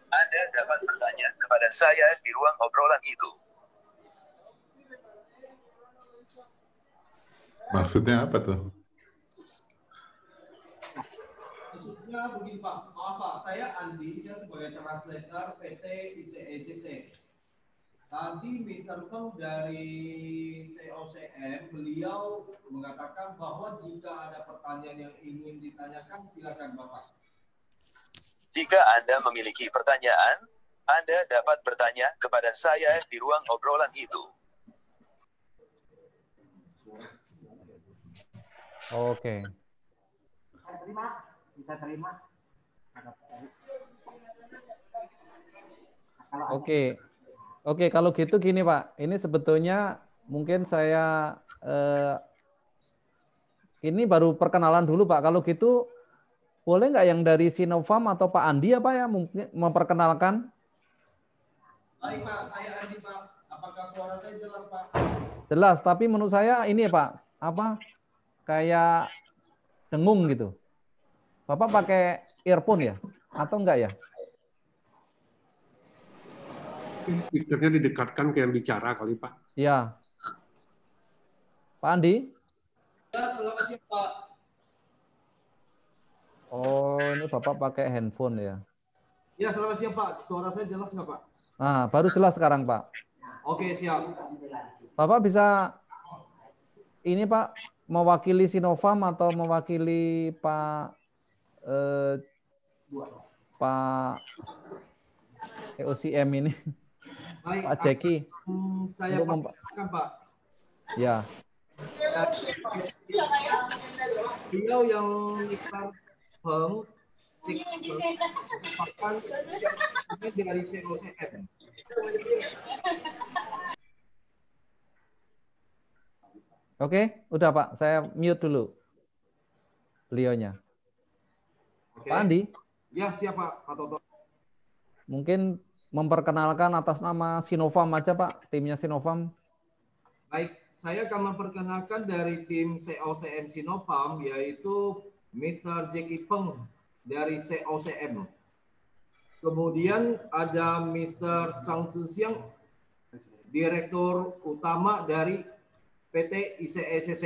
Anda dapat bertanya kepada saya di ruang obrolan itu. Maksudnya apa tuh? Maksudnya begini Pak, maaf Pak, saya Andi, saya sebagai translator PT ICECC. Tadi Mr. Peng dari COCM, beliau mengatakan bahwa jika ada pertanyaan yang ingin ditanyakan, silakan Bapak. Jika Anda memiliki pertanyaan, Anda dapat bertanya kepada saya di ruang obrolan itu. Oke. Bisa terima. Oke, kalau gitu gini Pak, ini sebetulnya mungkin saya ini baru perkenalan dulu Pak. Kalau gitu boleh nggak yang dari Sinopharm atau Pak Andi ya Pak ya mungkin memperkenalkan? Baik Pak, saya Andi Pak. Apakah suara saya jelas Pak? Jelas, tapi menurut saya ini ya Pak, apa kayak dengung gitu. Bapak pakai earphone ya? Atau enggak ya? Speakernya didekatkan ke yang bicara kali Pak. Iya. Pak Andi? Ya, selamat siang Pak. Oh, ini Bapak pakai handphone ya? Ya, selamat siang Pak. Suara saya jelas nggak Pak? Nah, baru jelas sekarang Pak. Oke, siap. Bapak bisa ini Pak mewakili Sinopharm atau mewakili Pak EOCM ini? Baik, Pak Jeki. saya perkenalkan Pak. Ya. Beliau yang Peng merupakan dari COCM. Oke, udah Pak, saya mute dulu beliaunya. Oke. Pak Andi? Ya, siapa Pak Toto? Mungkin memperkenalkan atas nama Sinopharm aja Pak, timnya Sinopharm. Baik, saya akan memperkenalkan dari tim COCM Sinopharm, yaitu Mr. Jeki Peng dari COCM. Kemudian ada Mr. Chang Zisiang, Direktur Utama dari PT ICECC.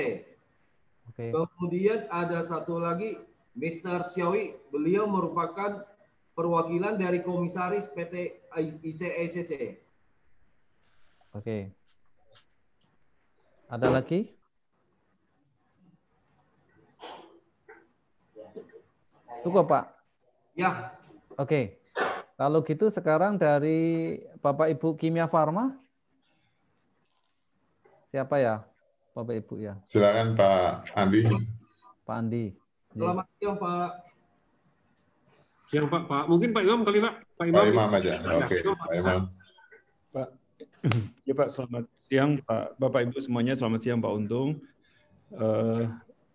Oke. Kemudian ada satu lagi Mr. Xiaoyi, beliau merupakan perwakilan dari komisaris PT ICECC. Oke. Ada lagi? Cukup Pak? Ya. Oke. Kalau gitu sekarang dari Bapak Ibu Kimia Farma. Siapa ya? Bapak Ibu ya. Silakan Pak Andi. Pak Andi. Selamat siang Pak. Siang Pak. Mungkin Pak Imam kali Pak. Pak Imam aja. Oke, Pak Imam. Pak. Ya Pak, selamat siang Pak. Bapak Ibu semuanya, selamat siang Pak Untung.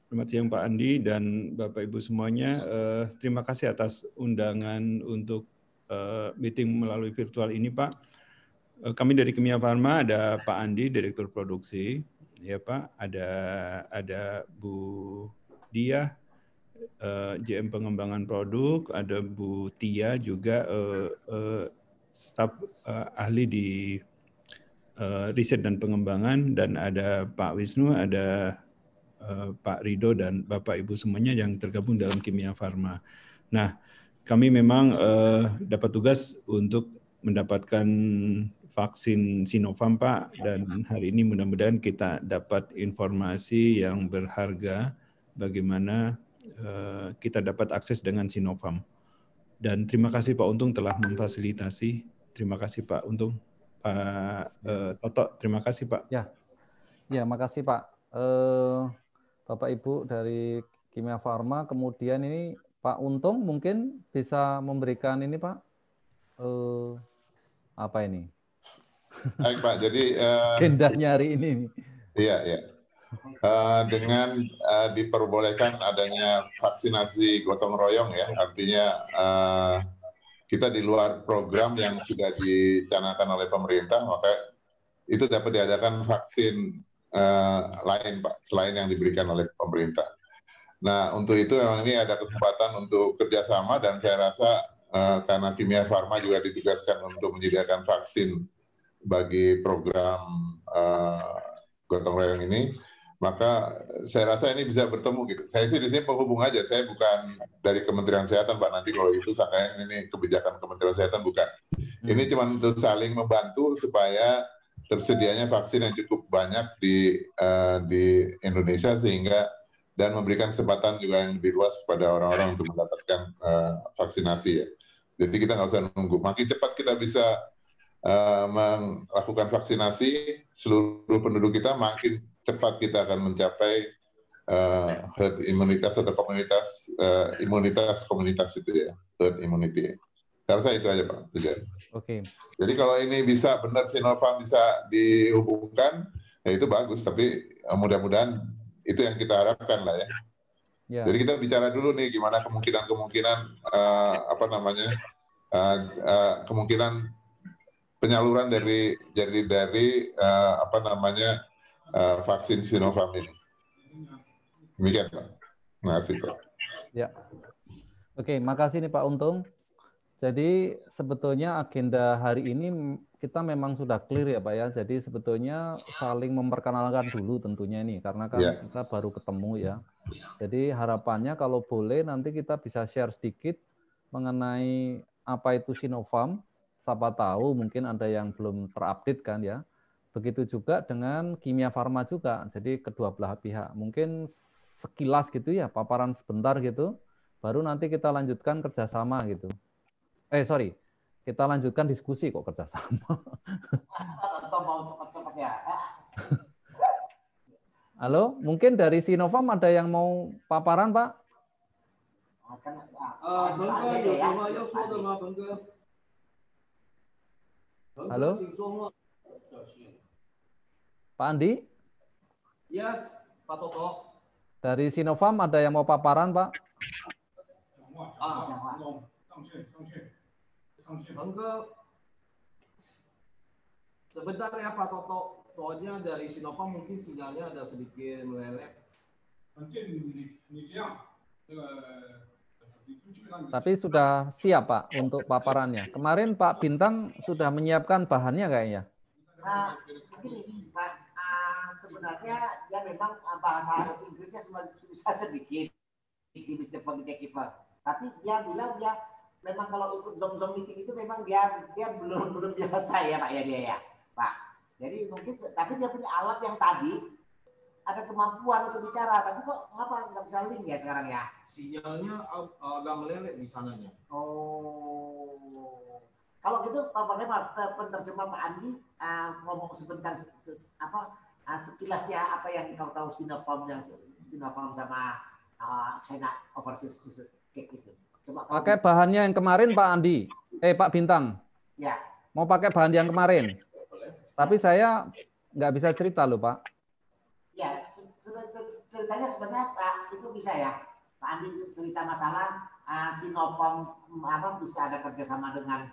Selamat siang Pak Andi dan Bapak Ibu semuanya. Terima kasih atas undangan untuk meeting melalui virtual ini Pak. Kami dari Kimia Farma, ada Pak Andi, Direktur Produksi, ya Pak. Ada Bu Dia, GM Pengembangan Produk, ada Bu Tia juga staf ahli di riset dan pengembangan, dan ada Pak Wisnu, ada Pak Rido dan Bapak Ibu semuanya yang tergabung dalam Kimia Farma. Nah, kami memang dapat tugas untuk mendapatkan vaksin Sinopharm Pak, dan hari ini mudah-mudahan kita dapat informasi yang berharga bagaimana kita dapat akses dengan Sinopharm. Dan terima kasih Pak Untung telah memfasilitasi. Terima kasih Pak Untung. Pak Toto, terima kasih Pak. Ya, makasih Pak. Bapak Ibu dari Kimia Farma, kemudian ini Pak Untung mungkin bisa memberikan ini Pak, apa ini? Baik Pak, jadi agendanya hari ini. Iya, iya. Dengan diperbolehkan adanya vaksinasi gotong royong ya, artinya kita di luar program yang sudah dicanangkan oleh pemerintah, maka itu dapat diadakan vaksin lain Pak, selain yang diberikan oleh pemerintah. Nah, untuk itu memang ini ada kesempatan untuk kerjasama, dan saya rasa karena Kimia Farma juga ditugaskan untuk menyediakan vaksin bagi program gotong royong ini, maka saya rasa ini bisa bertemu gitu. Saya sih di sini penghubung aja, saya bukan dari Kementerian Kesehatan, Pak. Nanti kalau itu sangkain ini kebijakan Kementerian Kesehatan, bukan. Ini cuma untuk saling membantu supaya tersedianya vaksin yang cukup banyak di Indonesia sehingga dan memberikan kesempatan juga yang lebih luas kepada orang-orang untuk mendapatkan vaksinasi ya. Jadi kita nggak usah nunggu. Makin cepat kita bisa melakukan vaksinasi seluruh penduduk kita, makin cepat kita akan mencapai herd imunitas atau imunitas komunitas itu ya, herd immunity. Saya rasa itu aja Pak. Oke. Jadi kalau ini bisa benar Sinovac bisa dihubungkan, ya itu bagus. Tapi mudah-mudahan itu yang kita harapkan lah ya. Ya. Jadi kita bicara dulu nih gimana kemungkinan kemungkinan penyaluran dari vaksin Sinovac ini. Demikian Pak. Terima kasih Pak. Ya. Oke, makasih nih Pak Untung. Jadi sebetulnya agenda hari ini kita memang sudah clear ya Pak ya. Jadi sebetulnya saling memperkenalkan dulu tentunya ini karena kan kita baru ketemu ya. Jadi harapannya kalau boleh nanti kita bisa share sedikit mengenai apa itu Sinopharm. Siapa tahu mungkin ada yang belum terupdate kan ya. Begitu juga dengan Kimia Farma juga. Jadi kedua belah pihak. Mungkin sekilas gitu ya, paparan sebentar gitu. Baru nanti kita lanjutkan kerjasama gitu. Kita lanjutkan diskusi kok kerjasama. Halo, mungkin dari Sinopharm ada yang mau paparan, Pak? Halo, Pak Andi? Yes, Pak Toto. Dari Sinopharm ada yang mau paparan, Pak? Sebentar ya Pak Toto, soalnya dari Sinopharm mungkin sinyalnya ada sedikit meleleh. Tapi sudah siap Pak untuk paparannya. Kemarin Pak Bintang sudah menyiapkan bahannya kayaknya. Mungkin ini Pak, sebenarnya ya memang bahasa Inggrisnya bisa sedikit, Mr. Pemimpin kita. Tapi dia bilang dia memang kalau ikut Zoom meeting itu memang dia belum biasa ya Pak ya dia ya Pak. Jadi mungkin tapi dia punya alat yang tadi ada kemampuan untuk bicara, tapi kok ngapa nggak bisa link ya sekarang ya? Sinyalnya agak meleleh di sananya. Oh, kalau gitu Pak penerjemah Pak Andi ngomong sebentar sekilas ya apa yang kau tahu Sinopharm sama China Overseas Check itu. Pakai bahannya yang kemarin Pak Andi, Pak Bintang. Ya. Mau pakai bahan yang kemarin. Tapi saya nggak bisa cerita loh Pak. Ya, ceritanya sebenarnya Pak itu bisa ya. Pak Andi itu cerita masalah Sinopharm bisa ada kerjasama dengan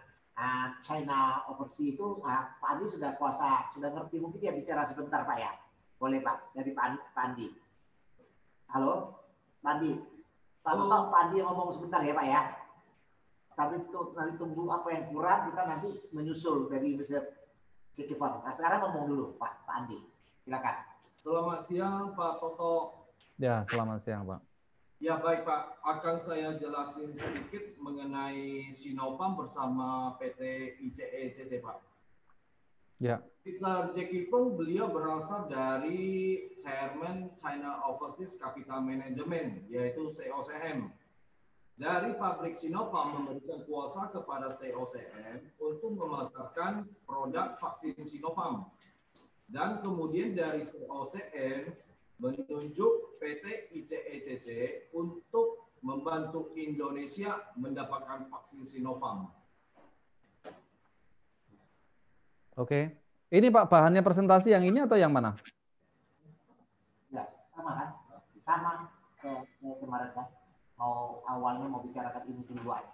China Overseas itu. Pak Andi sudah kuasa, sudah ngerti. Mungkin dia bicara sebentar Pak ya. Boleh Pak, dari Pak Andi. Halo, Pak Andi. Pak Andi ngomong sebentar ya Pak ya. Sambil nanti tunggu apa yang kurang, kita nanti menyusul dari Mr. Sinopharm. Nah, sekarang ngomong dulu Pak Andi. Silakan. Selamat siang Pak Toto. Ya, selamat siang Pak. Ya baik Pak, akan saya jelasin sedikit mengenai Sinopharm bersama PT ICECC Pak. Ya. Mr. Jackie Peng, beliau berasal dari Chairman China Overseas Capital Management, yaitu COCM. Dari pabrik Sinopharm memberikan kuasa kepada COCM untuk memasarkan produk vaksin Sinopharm. Dan kemudian dari COCM menunjuk PT ICECC untuk membantu Indonesia mendapatkan vaksin Sinopharm. Oke. Ini Pak, bahannya presentasi yang ini atau yang mana? Ya, sama kan? Sama kemarin kan. Awalnya mau bicarakan ini duluan.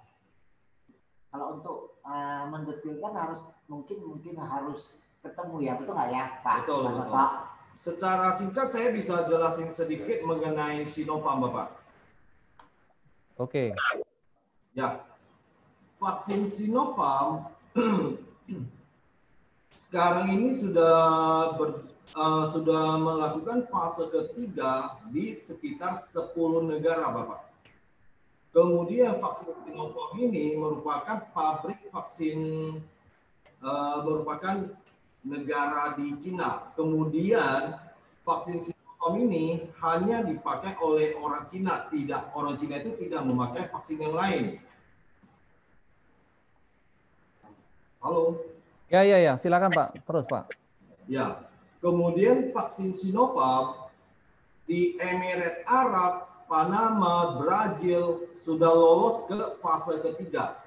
Kalau untuk mendetailkan harus mungkin harus ketemu ya, betul nggak ya Pak? Betul. Secara singkat saya bisa jelasin sedikit mengenai Sinopharm Bapak. Oke. Ya. vaksin Sinovac sekarang ini sudah melakukan fase ketiga di sekitar 10 negara, Bapak. Kemudian vaksin Sinovac ini merupakan pabrik vaksin, merupakan negara di Cina. Kemudian vaksin Sinovac ini hanya dipakai oleh orang Cina, orang Cina itu tidak memakai vaksin yang lain. Halo. Ya, silakan Pak, terus Pak. Ya, kemudian vaksin Sinovac di Emirat Arab, Panama, Brazil sudah lolos ke fase ketiga.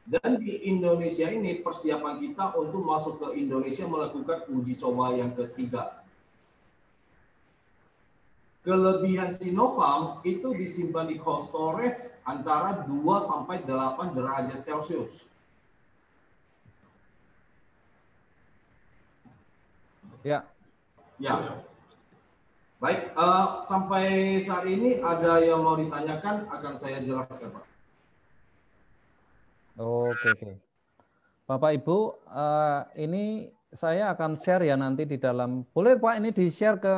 Dan di Indonesia ini persiapan kita untuk masuk ke Indonesia melakukan uji coba yang ketiga. Kelebihan Sinovac itu disimpan di cold storage antara 2 sampai 8 derajat Celcius. Ya. Baik, sampai saat ini ada yang mau ditanyakan, akan saya jelaskan, Pak. Oke. Bapak Ibu, ini saya akan share ya nanti di dalam. Boleh Pak ini di-share ke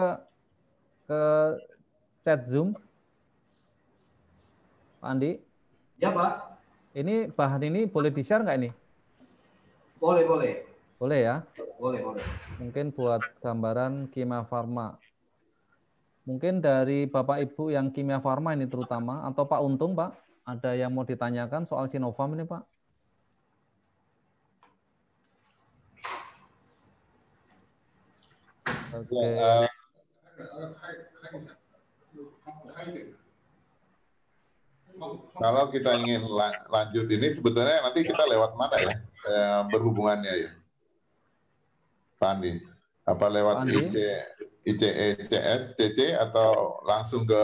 chat Zoom? Pak Andi? Ya, Pak. Ini bahan ini boleh di-share nggak ini? Boleh. Boleh ya? Boleh. Mungkin buat gambaran Kimia Farma. Mungkin dari Bapak Ibu yang Kimia Farma ini terutama, atau Pak Untung, Pak, ada yang mau ditanyakan soal Sinovac ini, Pak? Oke. Kalau kita ingin lanjut ini, sebetulnya nanti kita lewat mana ya berhubungannya ya, Pak Andi? Apa lewat ICECS, CC, atau langsung ke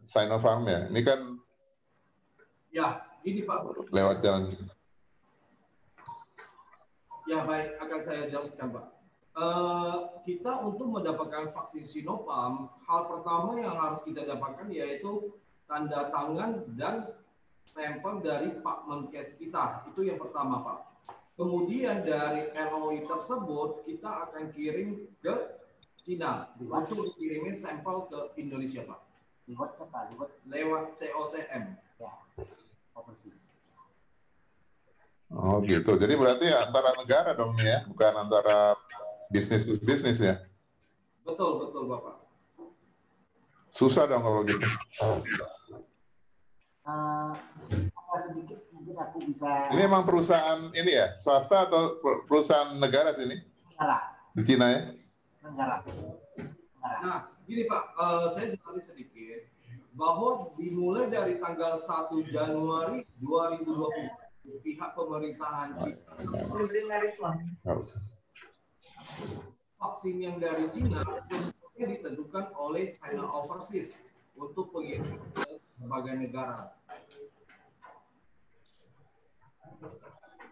Sinopharm ya? Ini kan ya, ini Pak. Lewat jalan. Ya baik, akan saya jelaskan Pak. Kita untuk mendapatkan vaksin Sinovac, hal pertama yang harus kita dapatkan yaitu tanda tangan dan sampel dari Pak Menkes kita. Itu yang pertama Pak. Kemudian dari LOI tersebut kita akan kirim ke Cina untuk dikirimnya sampel ke Indonesia Pak. Lewat COCM. Ya, overseas. Oh gitu. Jadi berarti antara negara dong nih ya, bukan antara bisnis to bisnis ya? Betul Bapak. Susah dong kalau gitu. Sedikit mungkin aku bisa. Ini emang perusahaan ini ya, swasta atau perusahaan negara sini? Negara. Di Cina ya? Negara. Nah, gini Pak, saya jelasin sedikit bahwa dimulai dari tanggal 1 Januari 2020 pihak pemerintahan Cina vaksin yang dari Cina sebenarnya ditentukan oleh China Overseas untuk pengiriman ke berbagai negara.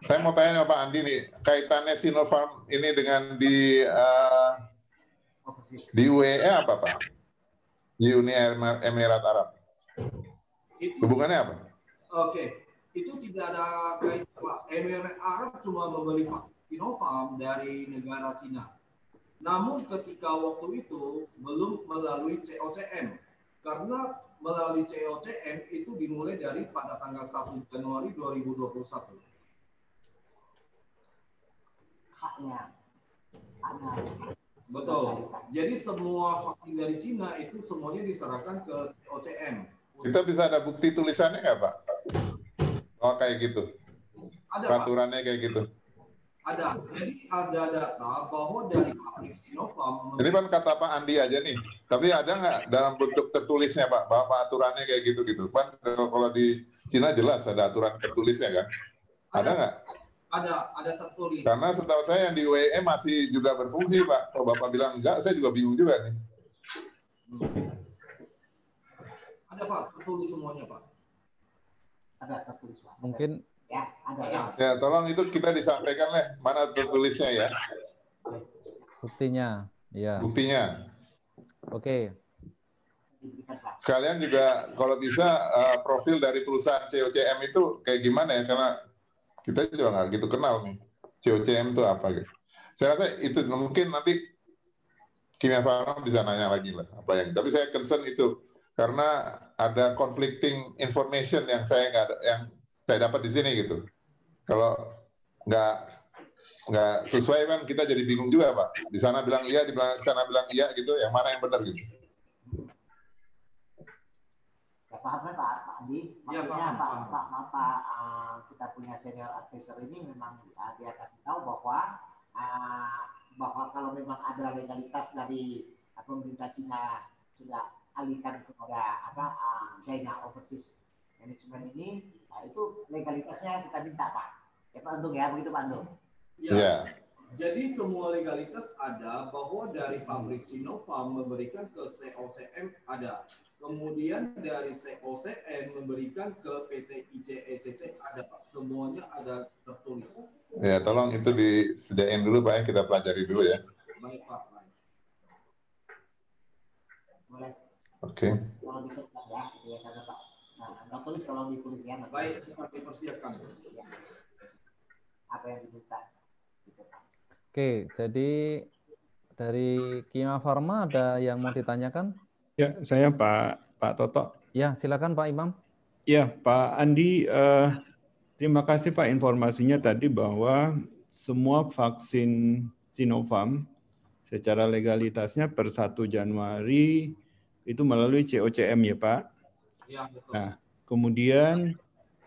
Saya mau tanya Pak Andi nih, kaitannya Sinopharm ini dengan di UAE apa Pak? Di Uni Emirat Arab. Hubungannya apa? Oke, itu tidak ada kaitan Pak. Emirat Arab cuma membeli vaksin Sinovac dari negara Cina. Namun ketika waktu itu belum melalui COCM. Karena melalui COCM itu dimulai dari pada tanggal 1 Januari 2021. Haknya. Betul. Jadi semua vaksin dari Cina itu semuanya diserahkan ke COCM. Kita bisa ada bukti tulisannya nggak Pak? Oh kayak gitu. Ada peraturannya Pak. Kayak gitu. Ada. Jadi ada data bahwa dari pabrik Sinovac. Ini kan kata Pak Andi aja nih. Tapi ada nggak dalam bentuk tertulisnya Pak? Bahwa aturannya kayak gitu-gitu. Kan kalau di Cina jelas ada aturan tertulisnya kan? Ada nggak? Ada tertulis. Karena setahu saya yang di UAE masih juga berfungsi Pak. Kalau Bapak bilang enggak, saya juga bingung juga nih. Ada Pak, tertulis semuanya Pak. Ada tertulis Pak. Mungkin ya, ada. Ya, tolong itu kita disampaikan mana tertulisnya ya. Buktinya, ya. Buktinya. Oke. Sekalian juga kalau bisa profil dari perusahaan COCM itu kayak gimana ya? Karena Kita juga nggak gitu kenal nih. COCM itu apa gitu. Saya rasa itu mungkin nanti Kimia Farma bisa nanya lagi lah apa yang. Tapi saya concern itu karena ada conflicting information yang saya dapat di sini gitu. Kalau nggak sesuai kan kita jadi bingung juga Pak. Di sana bilang iya, di sana bilang iya gitu. Yang mana yang benar gitu? Ya, paham kan Pak Andi? Ya, Maksudnya paham. kita punya senior advisor ini memang dia kasih tahu bahwa kalau memang ada legalitas dari pemerintah Cina sudah alihkan kepada China Overseas Management ini, itu legalitasnya kita minta Pak. Ya Pak Untung ya, begitu Pak Untung. Ya. Yeah. Jadi semua legalitas ada, bahwa dari pabrik Sinopharm memberikan ke COCM ada. Kemudian dari COCM memberikan ke PT ICECC ada Pak. Semuanya ada tertulis. Ya, tolong itu disediain dulu Pak ya, kita pelajari dulu ya. Baik Pak. Baik. Boleh. Oke. Kalau disesuaikan ya, biasanya Pak. Nah, tulis kalau ditulis ya. Baik, kita dipersiapkan. Ya. Apa yang diminta? Gitu, Pak. Oke, jadi dari Kimia Farma ada yang mau ditanyakan? Ya, saya Pak Toto. Ya, silakan Pak Imam. Ya, Pak Andi, terima kasih Pak informasinya tadi bahwa semua vaksin Sinopharm secara legalitasnya per 1 Januari itu melalui COCM ya Pak? Ya, betul. Nah, kemudian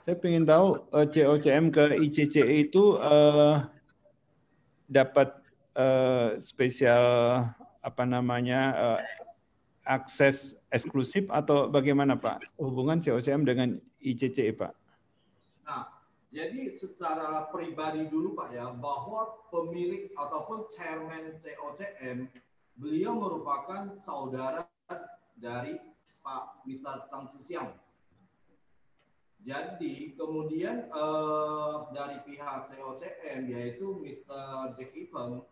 saya ingin tahu COCM ke ICCE itu dapat spesial akses eksklusif atau bagaimana Pak hubungan COCM dengan ICCE Pak? Nah, jadi secara pribadi dulu Pak ya, bahwa pemilik ataupun chairman COCM, beliau merupakan saudara dari Pak Mr. Chang Zhixiang. Jadi kemudian dari pihak COCM yaitu Mr. Jack Evans,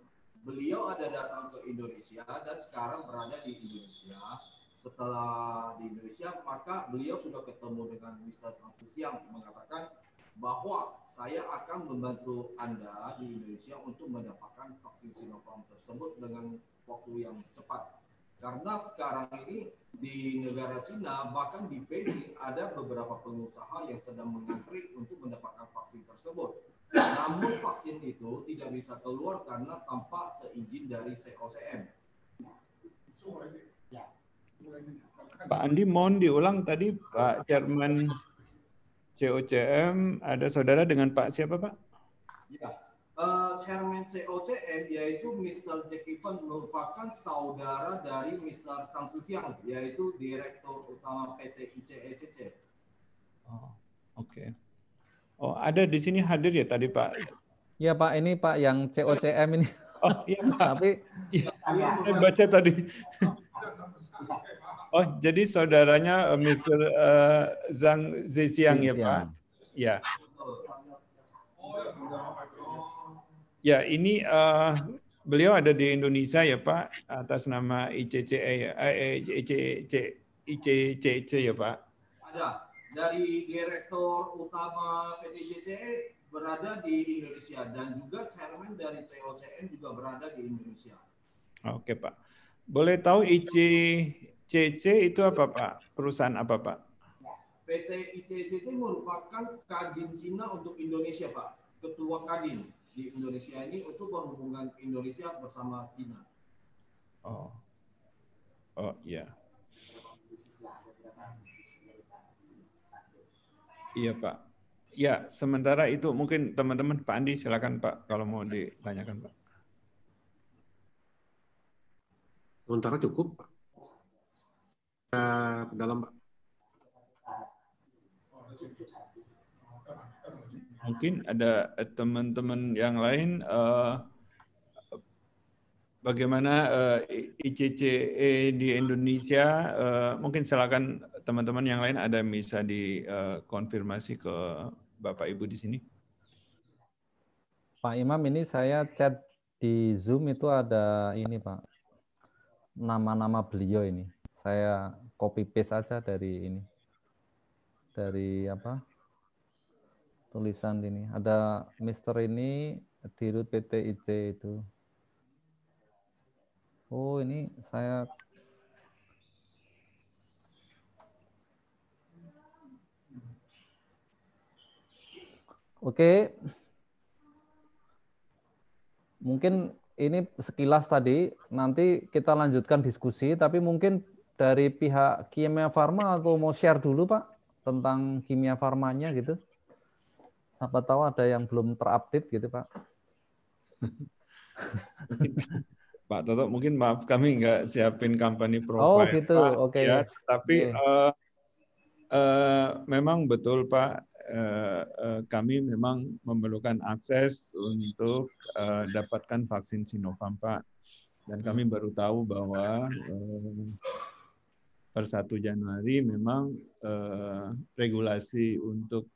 beliau ada datang ke Indonesia dan sekarang berada di Indonesia. Setelah di Indonesia, maka beliau sudah ketemu dengan Mr. Chang Zhixiang mengatakan bahwa saya akan membantu Anda di Indonesia untuk mendapatkan vaksin Sinopharm tersebut dengan waktu yang cepat. Karena sekarang ini di negara Cina, bahkan di Beijing, ada beberapa pengusaha yang sedang mengantri untuk mendapatkan vaksin tersebut. Namun vaksin itu tidak bisa keluar karena tanpa seizin dari COCM. Pak Andi, mohon diulang tadi Pak Chairman COCM, ada saudara dengan Pak siapa Pak? Ya. Chairman COCM yaitu Mr. Jack Evans merupakan saudara dari Mr. Chang Zhixiang yaitu Direktur Utama PT ICECC. Oh, oke. Oh, ada di sini hadir ya tadi Pak? Ya Pak, ini Pak yang COCM ini. Oh iya Pak. Tapi saya baca tadi. Oh, jadi saudaranya Mr. Zhang Zhixiang ya Pak? Ya. Ya, ini beliau ada di Indonesia ya Pak, atas nama ICCE ICCC ya Pak? Ada. Dari Direktur Utama PT ICCE berada di Indonesia dan juga Chairman dari COCM juga berada di Indonesia. Oke Pak. Boleh tahu ICCC itu apa Pak? Perusahaan apa Pak? PT ICCC merupakan Kadin Cina untuk Indonesia Pak. Ketua Kadin di Indonesia ini untuk berhubungan Indonesia bersama Cina. Oh, oh iya. Iya Pak. Ya, sementara itu mungkin teman-teman Pak Andi silakan Pak kalau mau ditanyakan Pak. Sementara cukup Pak. Dalam Pak. Mungkin ada teman-teman yang lain bagaimana ICCE di Indonesia, mungkin silakan teman-teman yang lain ada yang bisa dikonfirmasi ke Bapak Ibu di sini. Pak Imam, ini saya chat di Zoom itu ada ini Pak, nama-nama beliau ini. Saya copy paste aja dari ini. Dari apa? tulisan ini. Ada Mister ini Dirut PT IC itu. Oh, ini saya Oke. Mungkin ini sekilas tadi, nanti kita lanjutkan diskusi, tapi mungkin dari pihak Kimia Farma atau mau share dulu Pak tentang Kimia Farmanya gitu. Siapa tahu ada yang belum terupdate gitu Pak. Pak Toto, mungkin maaf kami nggak siapin company Oh profile gitu, Pak, oke. ya, tapi Oke. memang betul Pak, kami memang memerlukan akses untuk dapatkan vaksin Sinovac Pak. Dan kami baru tahu bahwa per 1 Januari memang regulasi untuk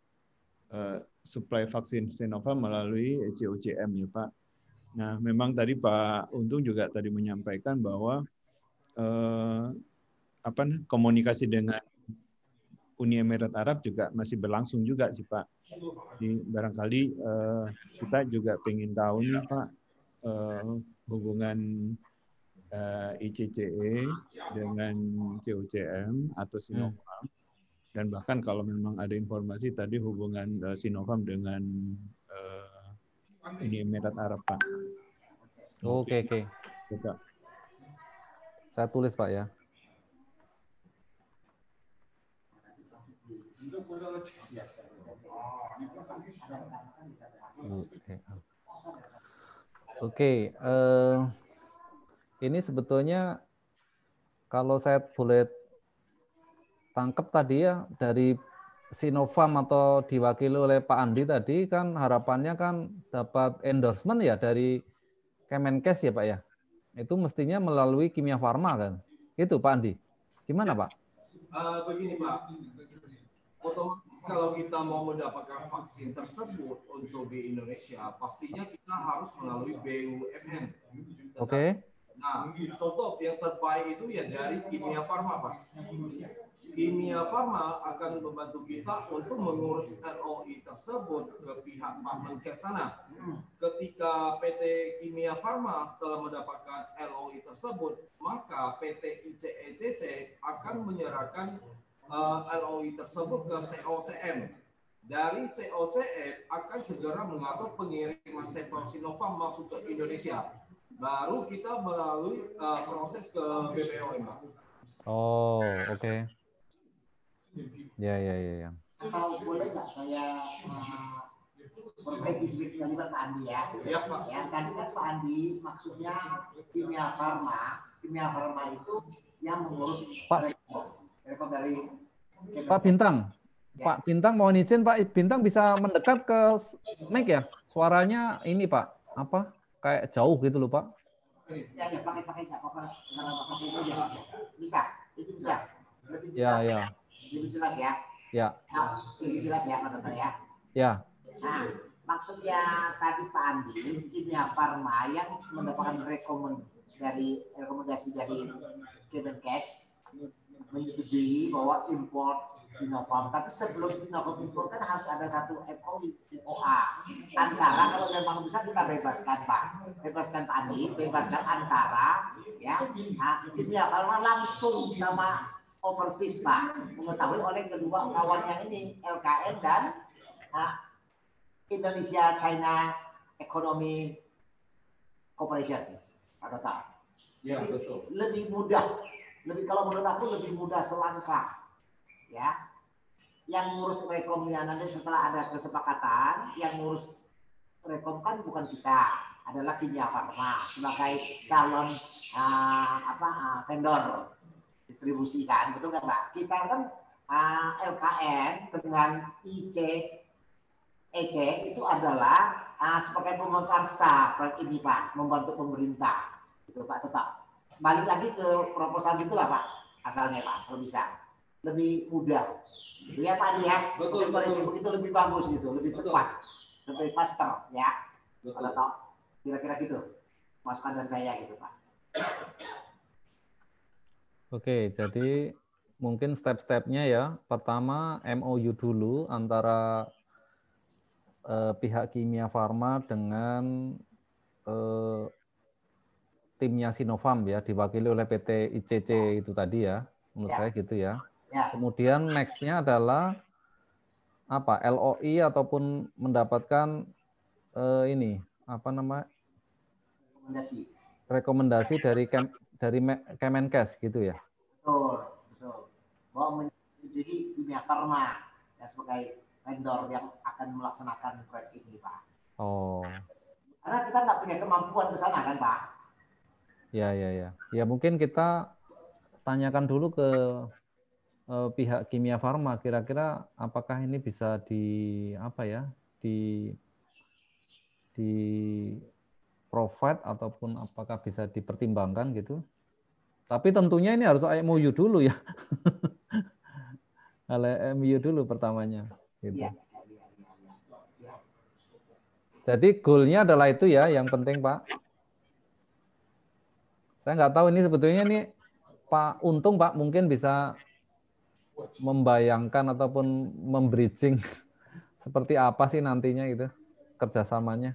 supply vaksin Sinovac melalui ECOCM ya Pak. Nah, memang tadi Pak Untung juga tadi menyampaikan bahwa komunikasi dengan Uni Emirat Arab juga masih berlangsung juga sih Pak. Jadi barangkali kita juga ingin tahu nih Pak hubungan ICCE dengan COCM atau Sinovac. Dan bahkan kalau memang ada informasi tadi hubungan Sinovac dengan Uni Emirat Arab Pak. Oke. Saya tulis Pak ya. Oke. Ini sebetulnya kalau saya boleh tangkap tadi ya dari Sinovac atau diwakili oleh Pak Andi tadi kan harapannya kan dapat endorsement ya dari Kemenkes ya Pak ya. Itu mestinya melalui Kimia Farma kan. Itu Pak Andi. Gimana Pak? Begini Pak. Otomatis kalau kita mau mendapatkan vaksin tersebut untuk di Indonesia, pastinya kita harus melalui BUMN. Oke. Nah, contoh yang terbaik itu ya dari Kimia Farma, Pak. Kimia Farma akan membantu kita untuk mengurus LOI tersebut ke pihak Pak Menkes sana. Ketika PT Kimia Farma setelah mendapatkan LOI tersebut, maka PT ICECC akan menyerahkan LOI tersebut ke COCM. Dari COCM akan segera mengatur pengiriman sampel Sinovac masuk ke Indonesia. Baru kita melalui proses ke BPOM. Oh, oke. Ya. Atau boleh nggak saya perbaiki sedikit kalimat Pak Andi ya? Iya Pak. Ya, tadi kan Pak Andi maksudnya Kimia Farma. Kimia Farma itu yang mengurus rekor dari Pak Bintang. Ya. Pak Bintang mohon izin Pak Bintang bisa mendekat ke mic ya? Suaranya ini Pak, apa? Kayak jauh gitu loh Pak. Ya, pakai nggak apa-apa. Pakai itu aja. Bisa, itu bisa. Lebih jelas. Ya. Lebih jelas ya. Ya. Nah, lebih jelas ya Pak Toto ya. Ya. Nah, maksudnya tadi Pak Andi, Kimia Farma yang mendapatkan rekomendasi dari Kemenkes menyetujui bahwa impor Sinovac, tapi sebelum Sinovac impor kan harus ada satu MOA antara, kalau memang bisa kita bebaskan Pak Pak Andi, bebaskan antara ya, Kimia Farma langsung sama overseas Pak, mengetahui oleh kedua kawan yang ini LKN dan Indonesia China Economy Cooperation atau tak? Ya betul. Lebih mudah, kalau menurut aku lebih mudah selangkah. Ya, yang ngurus rekomnya nanti setelah ada kesepakatan, yang ngurus rekom kan bukan kita, adalah Kimia Farma sebagai calon vendor distribusi kan, betul kan Pak? Kita kan LKN dengan ICEC itu adalah sebagai pemekarsa proyek ini Pak, membantu pemerintah, itu Pak. Tetap balik lagi ke proposal gitulah Pak, asalnya Pak, kalau bisa. Lebih mudah, ya Pak ya. Betul. Itu lebih bagus gitu, lebih cepat, lebih faster ya. Kalau tahu, kira-kira gitu, masukan dari saya gitu Pak. Oke, jadi mungkin step-stepnya ya. Pertama MOU dulu antara pihak Kimia Farma dengan timnya Sinopharm ya, diwakili oleh PT ICC itu tadi ya, menurut saya gitu ya. Kemudian next-nya adalah apa, LOI ataupun mendapatkan ini apa nama rekomendasi dari Kemenkes gitu ya. Betul. Bahwa menyetujui Kimia Farma ya, sebagai vendor yang akan melaksanakan proyek ini, Pak. Oh. Karena kita nggak punya kemampuan ke sana kan, Pak. Ya. Ya mungkin kita tanyakan dulu ke pihak Kimia Farma, kira-kira apakah ini bisa di provide ataupun apakah bisa dipertimbangkan gitu. Tapi tentunya ini harus MOU dulu ya. MOU dulu pertamanya gitu. Jadi goalnya adalah itu ya yang penting, Pak. Saya nggak tahu ini sebetulnya nih Pak Untung, Pak, mungkin bisa membayangkan ataupun membridging seperti apa sih nantinya itu kerjasamanya.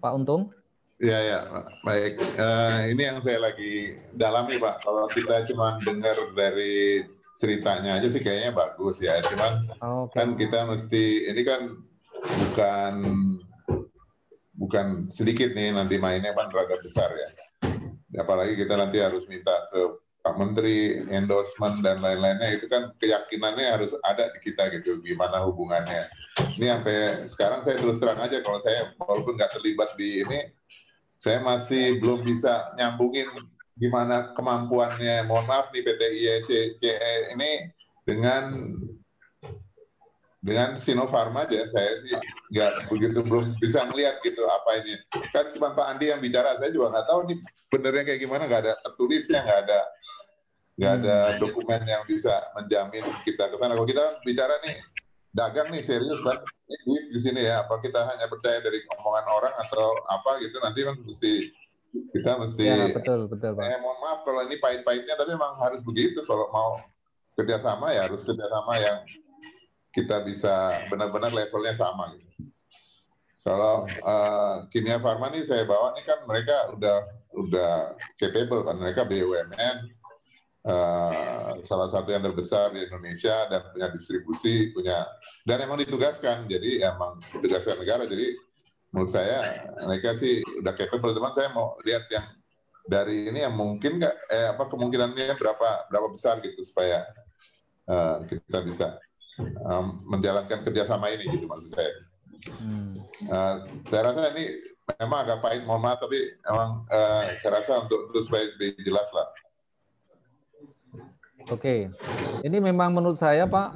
Pak Untung? Ya, baik. Ini yang saya lagi dalami, Pak. Kalau kita cuma dengar dari ceritanya aja sih kayaknya bagus ya. Cuman kan kita mesti, ini kan bukan sedikit nih, nanti mainnya kan rada besar ya. Apalagi kita nanti harus minta ke Pak Menteri, endorsement dan lain-lainnya, itu kan keyakinannya harus ada di kita gitu, gimana hubungannya. Ini sampai sekarang saya terus terang aja, kalau saya walaupun nggak terlibat di ini, saya masih belum bisa nyambungin gimana kemampuannya, mohon maaf nih PT ICC ini dengan Sinopharm aja, saya sih nggak begitu, belum bisa melihat gitu apa ini. Kan cuma Pak Andi yang bicara, saya juga nggak tahu nih benernya kayak gimana, nggak ada tertulisnya, nggak ada dokumen yang bisa menjamin kita ke sana. Kalau kita bicara nih, dagang nih serius Pak, ini duit di sini ya, apa kita hanya percaya dari omongan orang atau apa gitu, nanti kan kita mesti ya, betul Pak. Mohon maaf kalau ini pahit-pahitnya, tapi memang harus begitu. Kalau mau kerjasama ya harus kerjasama yang kita bisa benar-benar levelnya sama gitu. Kalau Kimia Farma nih saya bawa nih kan mereka udah capable kan, mereka BUMN, salah satu yang terbesar di Indonesia dan punya distribusi, dan emang ditugaskan, jadi emang ditugaskan negara. Jadi menurut saya mereka sih udah capable. Teman saya mau lihat yang dari ini yang mungkin kemungkinannya berapa besar gitu supaya kita bisa menjalankan kerjasama ini gitu maksud saya. Saya rasa ini memang agak pahit, mohon maaf, tapi emang saya rasa untuk supaya lebih jelas lah. Oke, ini memang menurut saya Pak,